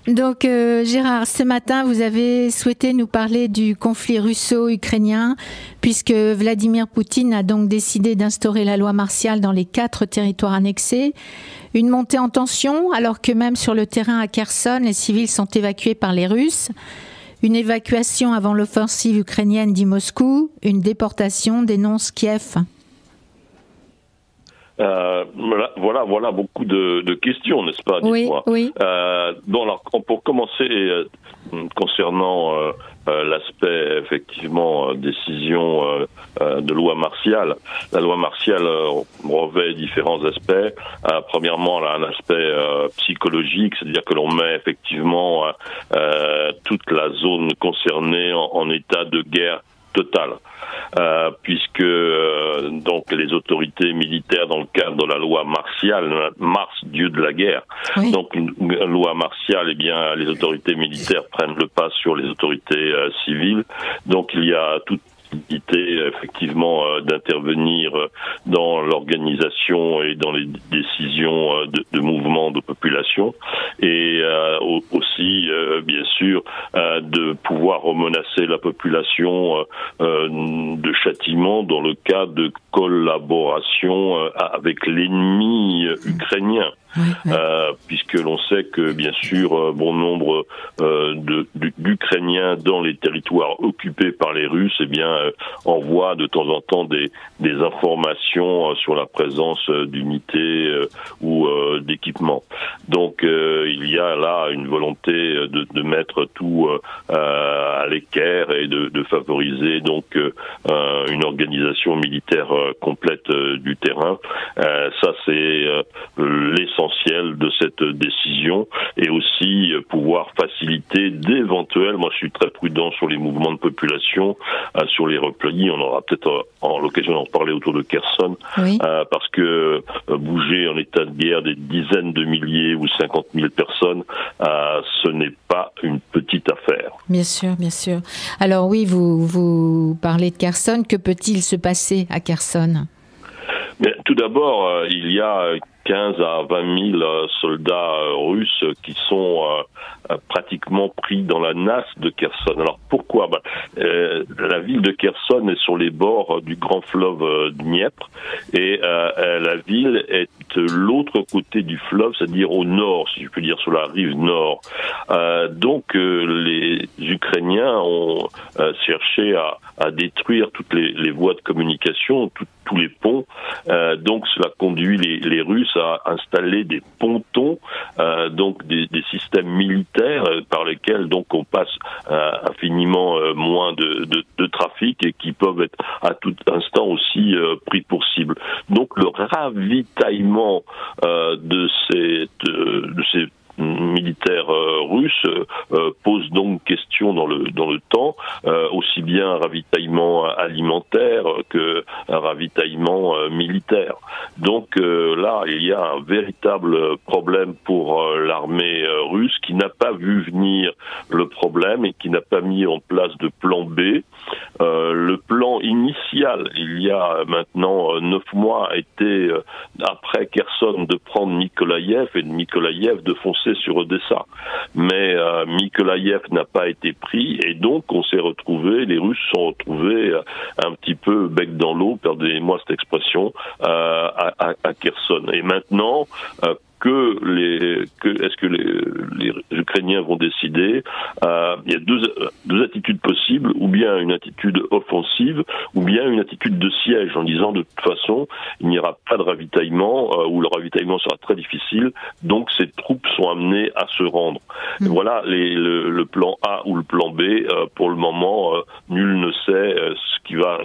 Donc Gérard, ce matin, vous avez souhaité nous parler du conflit russo-ukrainien, puisque Vladimir Poutine a donc décidé d'instaurer la loi martiale dans les 4 territoires annexés. Une montée en tension, alors que même sur le terrain à Kherson, les civils sont évacués par les Russes. Une évacuation avant l'offensive ukrainienne, dit Moscou. Une déportation, dénonce Kiev. Voilà beaucoup de questions, n'est-ce pas? Oui, oui. Bon, alors, pour commencer, concernant l'aspect, effectivement, décision de loi martiale, la loi martiale revêt différents aspects. Premièrement, elle a un aspect psychologique, c'est-à-dire que l'on met effectivement toute la zone concernée en état de guerre totale. Puisque donc les autorités militaires, dans le cadre de la loi martiale, Mars, dieu de la guerre, oui. Donc une loi martiale, eh bien les autorités militaires prennent le pas sur les autorités civiles. Donc il y a toute effectivement d'intervenir dans l'organisation et dans les décisions de mouvements de population, et aussi bien sûr de pouvoir menacer la population de châtiment dans le cas de collaboration avec l'ennemi ukrainien. Oui. Puisque l'on sait que bien sûr bon nombre d'Ukrainiens dans les territoires occupés par les Russes, eh bien envoient de temps en temps des informations sur la présence d'unités ou d'équipements. Donc il y a là une volonté de mettre tout à l'équerre et de favoriser donc une organisation militaire complète du terrain. Ça c'est l'essentiel de cette décision, et aussi pouvoir faciliter d'éventuels, moi je suis très prudent sur les mouvements de population, sur les replis, on aura peut-être l'occasion d'en parler autour de Kherson, oui. Parce que bouger en état de guerre des dizaines de milliers ou 50 000 personnes, ce n'est pas une petite affaire. Bien sûr, bien sûr. Alors oui, vous parlez de Kherson, que peut-il se passer à Kherson? Mais tout d'abord, il y a 15 à 20 000 soldats russes qui sont pratiquement pris dans la nasse de Kherson. Alors pourquoi? La ville de Kherson est sur les bords du grand fleuve Dniepr, et la ville est de l'autre côté du fleuve, c'est-à-dire au nord, si je peux dire, sur la rive nord. Donc les Ukrainiens ont cherché à détruire toutes les voies de communication, tous les ponts. Donc cela conduit les Russes à installer des pontons, donc des systèmes militaires par lesquels donc on passe infiniment moins de trafic, et qui peuvent être à tout instant aussi pris pour cible. Donc le ravitaillement de ces militaires russes pose donc question dans le temps, aussi bien un ravitaillement alimentaire que un ravitaillement militaire. Donc là, il y a un véritable problème pour l'armée russe, qui n'a pas vu venir le problème et qui n'a pas mis en place de plan B. Le plan initial, il y a maintenant 9 mois, était après Kherson de prendre Mykolaïev, et de Mykolaïev de foncer sur Odessa. Mais Mykolaïev n'a pas été pris, et donc on s'est retrouvé, les Russes se sont retrouvés un petit peu bec dans l'eau, pardonnez-moi cette expression, à Kherson. Et maintenant, est-ce que les Ukrainiens vont décider? Il y a deux attitudes possibles, ou bien une attitude offensive, ou bien une attitude de siège, en disant de toute façon il n'y aura pas de ravitaillement, ou le ravitaillement sera très difficile, donc ces troupes sont amenées à se rendre. Voilà le plan A ou le plan B. Pour le moment, nul ne sait ce qui va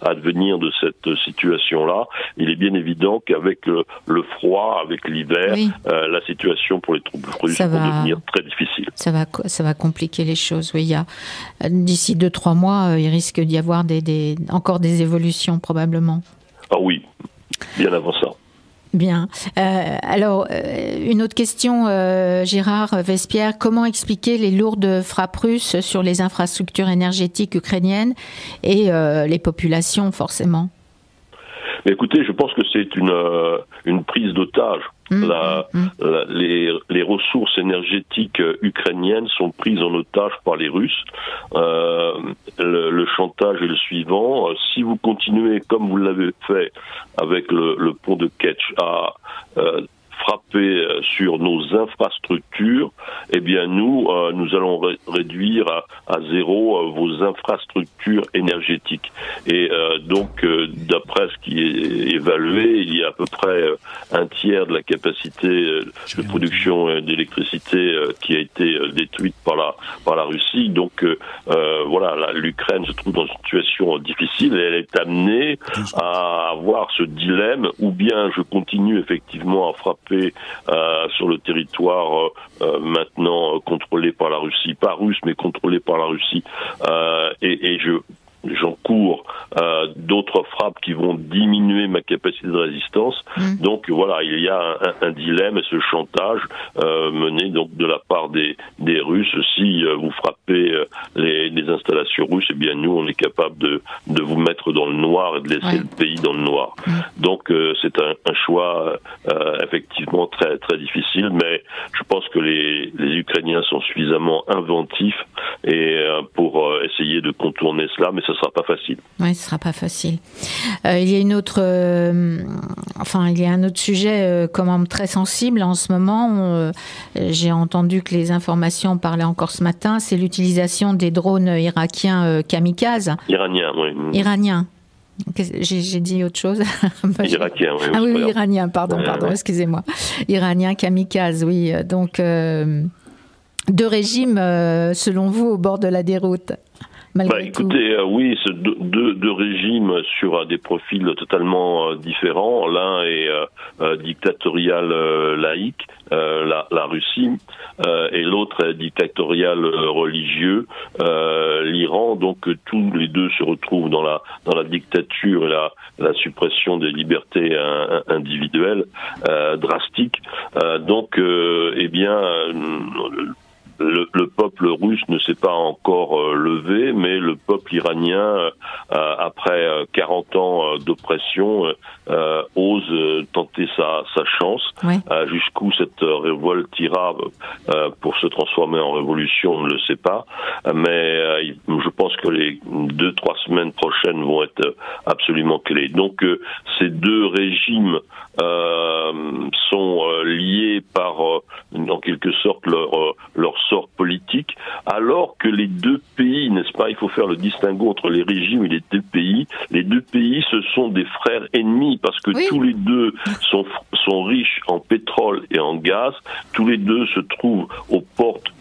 advenir de cette situation-là. Il est bien évident qu'avec le froid, avec l'hiver, oui. La situation pour les troupes russes va devenir très difficile. Ça va compliquer les choses. Oui, d'ici 2-3 mois, il risque d'y avoir encore des évolutions probablement. Ah oui, bien avant ça. Bien. Alors, une autre question, Gérard Vespierre. Comment expliquer les lourdes frappes russes sur les infrastructures énergétiques ukrainiennes et les populations, forcément? Mais écoutez, je pense que c'est une prise d'otage. Les ressources énergétiques ukrainiennes sont prises en otage par les Russes. Le chantage est le suivant. Si vous continuez comme vous l'avez fait avec le pont de Kerch à frapper sur nos infrastructures, eh bien nous allons réduire à zéro vos infrastructures énergétiques. Et donc, d'après ce qui est évalué, il y a à peu près un tiers de la capacité de production d'électricité qui a été détruite par la Russie. Donc voilà, l'Ukraine se trouve dans une situation difficile et elle est amenée à avoir ce dilemme, ou bien je continue effectivement à frapper sur le territoire maintenant contrôlé par la Russie, pas russe mais contrôlé par la Russie, et j'encours d'autres frappes qui vont diminuer ma capacité de résistance. Donc voilà, il y a un dilemme et ce chantage mené donc de la part des Russes. Si vous frappez les installations russes, eh bien nous on est capable de vous mettre dans le noir et de laisser le pays dans le noir. Donc c'est un choix effectivement très très difficile, mais je pense que les Ukrainiens sont suffisamment inventifs et pour essayer de contourner cela, mais ce sera pas facile. Oui, ce sera pas facile. Il y a une autre, il y a un autre sujet quand même très sensible en ce moment. J'ai entendu que les informations parlaient encore ce matin. C'est l'utilisation des drones irakiens kamikazes. Iraniens, oui. Iraniens. J'ai dit autre chose. Irakien, oui. Ah oui, iranien, pardon, excusez-moi. Iranien kamikaze, oui. Donc, deux régimes, selon vous, au bord de la déroute. Écoutez, oui, c'est deux régimes sur des profils totalement différents. L'un est dictatorial laïque, la Russie, et l'autre est dictatorial religieux, l'Iran. Donc tous les deux se retrouvent dans la dictature et la suppression des libertés individuelles drastique. Donc, le peuple russe ne s'est pas encore levé, mais le peuple iranien, après 40 ans d'oppression, ose tenter sa chance. Jusqu'où cette révolte ira pour se transformer en révolution, on ne le sait pas. Mais je pense que les 2-3 semaines prochaines vont être absolument clés. Donc ces deux régimes sont liés par, en quelque sorte, leur sort politique, alors que les deux pays, n'est-ce pas, il faut faire le distinguo entre les régimes et les deux pays. Les deux pays, ce sont des frères ennemis, parce que tous les deux sont riches en pétrole et en gaz, tous les deux se trouvent aux portes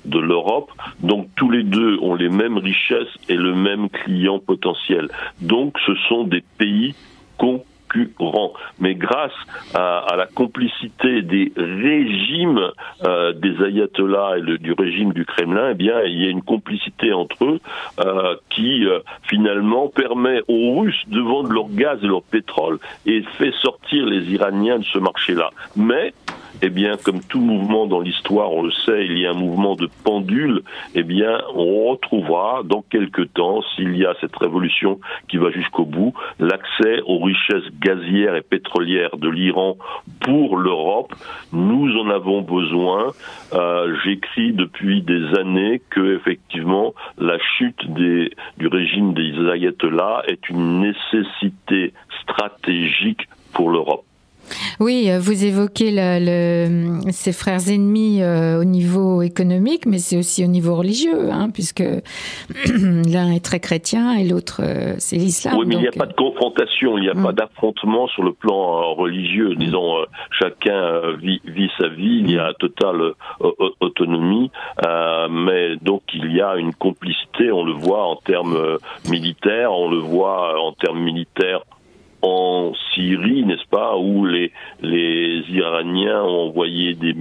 de l'Europe, donc tous les deux ont les mêmes richesses et le même client potentiel. Donc ce sont des pays concurrents. Mais grâce à la complicité des régimes des ayatollahs et du régime du Kremlin, eh bien, il y a une complicité entre eux qui finalement permet aux Russes de vendre leur gaz et leur pétrole et fait sortir les Iraniens de ce marché-là. Mais eh bien, comme tout mouvement dans l'histoire, on le sait, il y a un mouvement de pendule, eh bien, on retrouvera dans quelque temps, s'il y a cette révolution qui va jusqu'au bout, l'accès aux richesses gazières et pétrolières de l'Iran pour l'Europe. Nous en avons besoin. J'écris depuis des années que, effectivement, la chute du régime des ayatollahs est une nécessité stratégique pour l'Europe. Oui, vous évoquez ces frères ennemis au niveau économique, mais c'est aussi au niveau religieux, puisque l'un est très chrétien et l'autre, c'est l'islam. Oui, mais il n'y a pas de confrontation, il n'y a pas d'affrontement sur le plan religieux. Disons, chacun vit sa vie, il y a totale autonomie, mais donc il y a une complicité, on le voit en termes militaires, on le voit en termes militaires en Syrie, n'est-ce pas, où les Iraniens ont envoyé des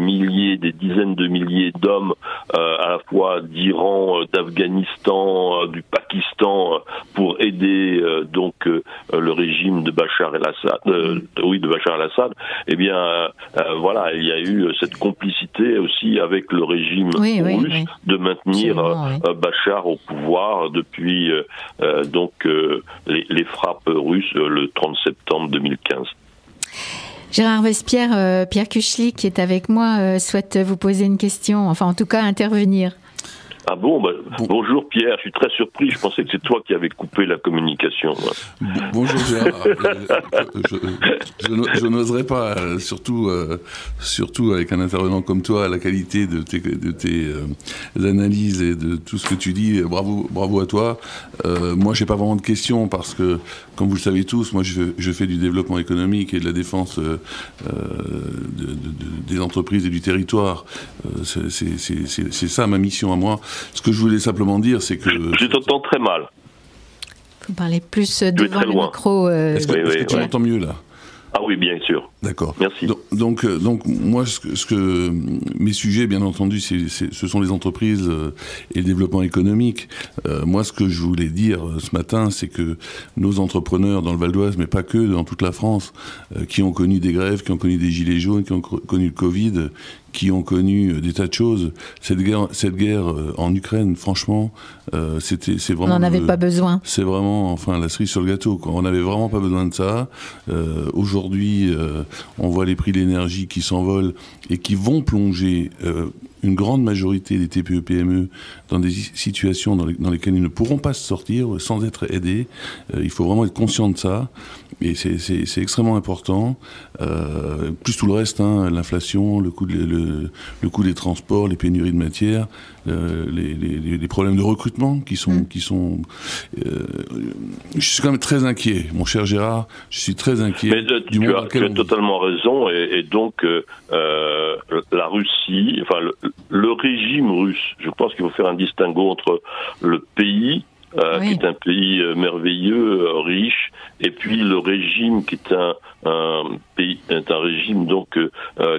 dizaines de milliers d'hommes à la fois d'Iran, d'Afghanistan, du Pakistan, pour aider donc le régime de Bachar el-Assad, de Bachar el-Assad, eh bien voilà, il y a eu cette complicité aussi avec le régime russe de maintenir Bachar au pouvoir depuis donc les frappes russes le 30 septembre 2015. Gérard Vespierre, Pierre Kuchli, qui est avec moi, souhaite vous poser une question, enfin en tout cas intervenir. Ah bon, bonjour Pierre, je suis très surpris, je pensais que c'est toi qui avais coupé la communication. Bonjour Gérard, je n'oserais pas, surtout avec un intervenant comme toi, la qualité de tes analyses et de tout ce que tu dis, bravo à toi. Moi j'ai pas vraiment de questions parce que, comme vous le savez tous, moi je fais du développement économique et de la défense des entreprises et du territoire. C'est ça ma mission à moi. Ce que je voulais simplement dire, c'est que... Je t'entends très mal. Vous parlez plus devant le micro. Est-ce que tu m'entends mieux là ? Ah oui, bien sûr. D'accord. Merci. Donc moi, mes sujets, bien entendu, ce sont les entreprises et le développement économique. Moi, ce que je voulais dire ce matin, c'est que nos entrepreneurs dans le Val d'Oise, mais pas que, dans toute la France, qui ont connu des grèves, qui ont connu des gilets jaunes, qui ont connu le Covid, qui ont connu des tas de choses. Cette guerre en Ukraine, franchement, c'est vraiment... On n'en avait pas besoin. C'est vraiment, enfin, la cerise sur le gâteau, quoi. On n'avait vraiment pas besoin de ça. Aujourd'hui, on voit les prix de l'énergie qui s'envolent et qui vont plonger une grande majorité des TPE-PME dans des situations dans lesquelles ils ne pourront pas se sortir sans être aidés. Il faut vraiment être conscient de ça. Et c'est extrêmement important. Plus tout le reste, hein, l'inflation, le coût des transports, les pénuries de matières, les problèmes de recrutement qui sont. Je suis quand même très inquiet, mon cher Gérard. Je suis très inquiet. Mais tu as totalement raison. Et donc la Russie, enfin le régime russe, je pense qu'il faut faire un distinguo entre le pays, qui est un pays merveilleux, riche, et puis le régime qui est un régime donc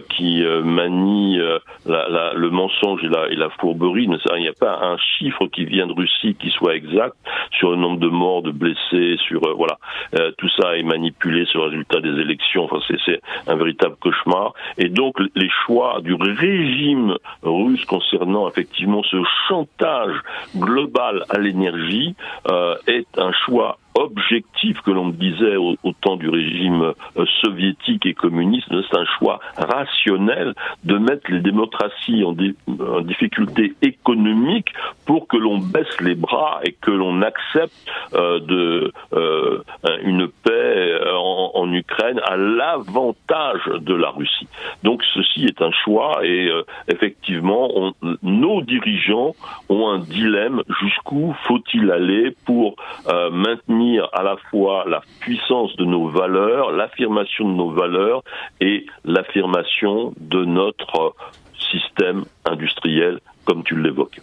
qui manie le mensonge et la fourberie. Il n'y a pas un chiffre qui vient de Russie qui soit exact sur le nombre de morts, de blessés, sur voilà. Tout ça est manipulé sur le résultat des élections. Enfin, c'est un véritable cauchemar. Et donc les choix du régime russe concernant effectivement ce chantage global à l'énergie est un choix objectif que l'on disait au temps du régime soviétique et communiste. C'est un choix rationnel de mettre les démocraties en difficulté économique pour que l'on baisse les bras et que l'on accepte une paix en Ukraine à l'avantage de la Russie. Donc ceci est un choix et effectivement nos dirigeants ont un dilemme: jusqu'où faut-il aller pour maintenir à la fois la puissance de nos valeurs, l'affirmation de nos valeurs et l'affirmation de notre système industriel, comme tu l'évoques.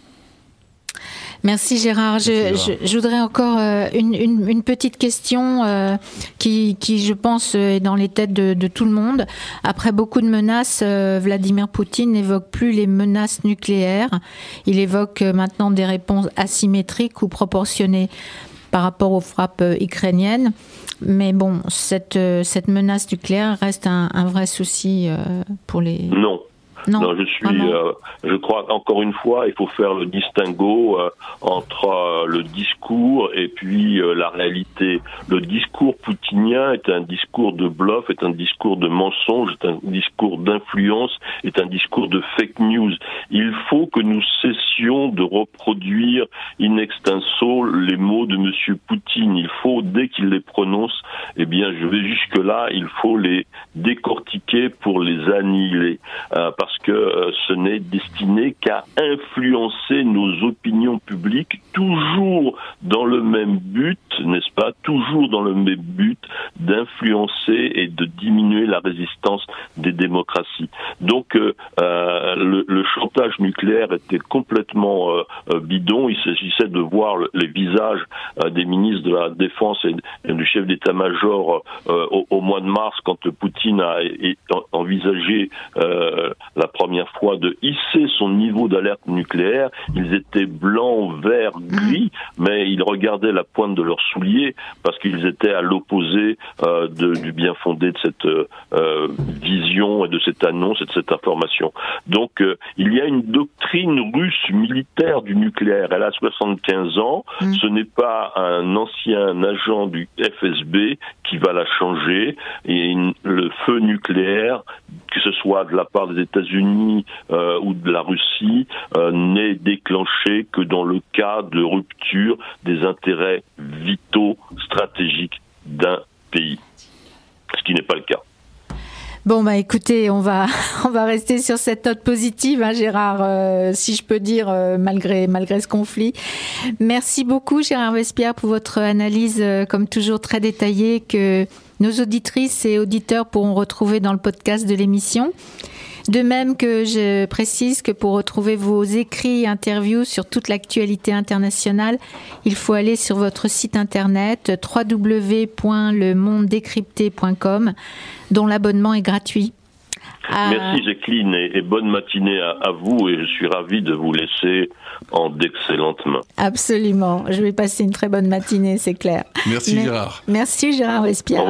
Merci Gérard. Je voudrais encore une petite question qui, je pense, est dans les têtes de tout le monde. Après beaucoup de menaces, Vladimir Poutine n'évoque plus les menaces nucléaires. Il évoque maintenant des réponses asymétriques ou proportionnées par rapport aux frappes ukrainiennes. Mais bon, cette menace nucléaire reste un vrai souci pour les... Non, je crois encore une fois, il faut faire le distinguo entre le discours et puis la réalité. Le discours poutinien est un discours de bluff, est un discours de mensonge, est un discours d'influence, est un discours de fake news. Il faut que nous cessions de reproduire in extenso les mots de Monsieur Poutine. Il faut, dès qu'il les prononce, je vais jusque-là, il faut les décortiquer pour les annihiler. Parce que ce n'est destiné qu'à influencer nos opinions publiques, toujours dans le même but, n'est-ce pas, toujours dans le même but d'influencer et de diminuer la résistance des démocraties. Donc le chantage nucléaire était complètement bidon. Il s'agissait de voir les visages des ministres de la Défense et du chef d'état-major au mois de mars, quand Poutine a envisagé la première fois de hisser son niveau d'alerte nucléaire. Ils étaient blancs, verts, gris, mais ils regardaient la pointe de leurs souliers parce qu'ils étaient à l'opposé du bien fondé de cette vision et de cette annonce et de cette information. Donc il y a une doctrine russe militaire du nucléaire. Elle a 75 ans. Ce n'est pas un ancien agent du FSB qui va la changer. Et le feu nucléaire, que ce soit de la part des États-Unis ou de la Russie, n'est déclenché que dans le cas de rupture des intérêts vitaux stratégiques d'un pays, ce qui n'est pas le cas. Bon, bah écoutez, on va rester sur cette note positive, hein, Gérard, si je peux dire, malgré ce conflit. Merci beaucoup, Gérard Vespierre, pour votre analyse, comme toujours, très détaillée, que nos auditrices et auditeurs pourront retrouver dans le podcast de l'émission. De même que je précise que pour retrouver vos écrits et interviews sur toute l'actualité internationale, il faut aller sur votre site internet www.lemondedécrypté.com, dont l'abonnement est gratuit. Merci Jacqueline et bonne matinée à vous, et je suis ravi de vous laisser en d'excellentes mains. Absolument, je vais passer une très bonne matinée, c'est clair. Merci Gérard. Merci Gérard Vespierre.